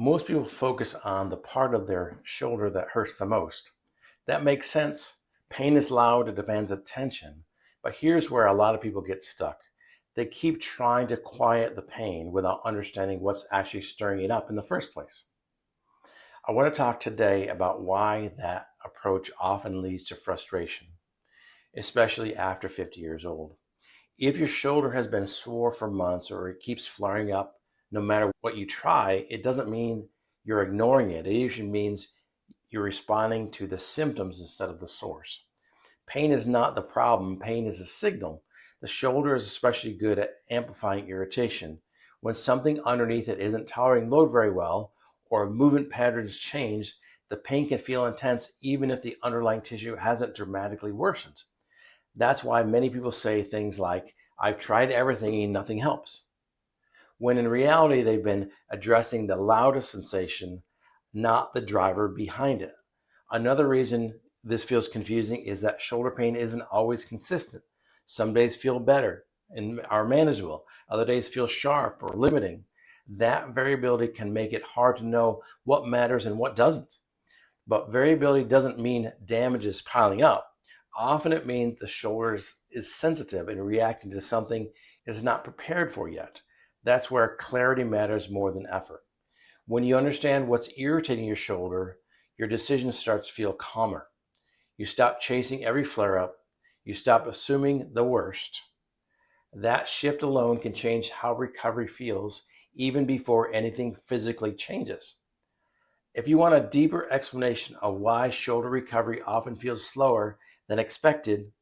Most people focus on the part of their shoulder that hurts the most. That makes sense. Pain is loud, it demands attention. But here's where a lot of people get stuck. They keep trying to quiet the pain without understanding what's actually stirring it up in the first place. I want to talk today about why that approach often leads to frustration, especially after 50 years old. If your shoulder has been sore for months or it keeps flaring up no matter what you try, it doesn't mean you're ignoring it. It usually means you're responding to the symptoms instead of the source. Pain is not the problem, pain is a signal. The shoulder is especially good at amplifying irritation. When something underneath it isn't tolerating load very well or movement patterns change, the pain can feel intense even if the underlying tissue hasn't dramatically worsened. That's why many people say things like, "I've tried everything and nothing helps," when in reality they've been addressing the loudest sensation, not the driver behind it. Another reason this feels confusing is that shoulder pain isn't always consistent. Some days feel better and are manageable. Other days feel sharp or limiting. That variability can make it hard to know what matters and what doesn't. But variability doesn't mean damage is piling up. Often it means the shoulder is sensitive and reacting to something it is not prepared for yet. That's where clarity matters more than effort. When you understand what's irritating your shoulder, your decision starts to feel calmer. You stop chasing every flare-up. You stop assuming the worst. That shift alone can change how recovery feels even before anything physically changes. If you want a deeper explanation of why shoulder recovery often feels slower than expected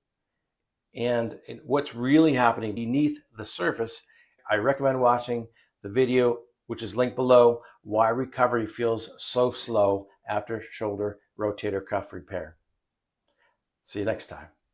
and what's really happening beneath the surface, I recommend watching the video, which is linked below, Why Recovery Feels So Slow After Shoulder Rotator Cuff Repair. See you next time.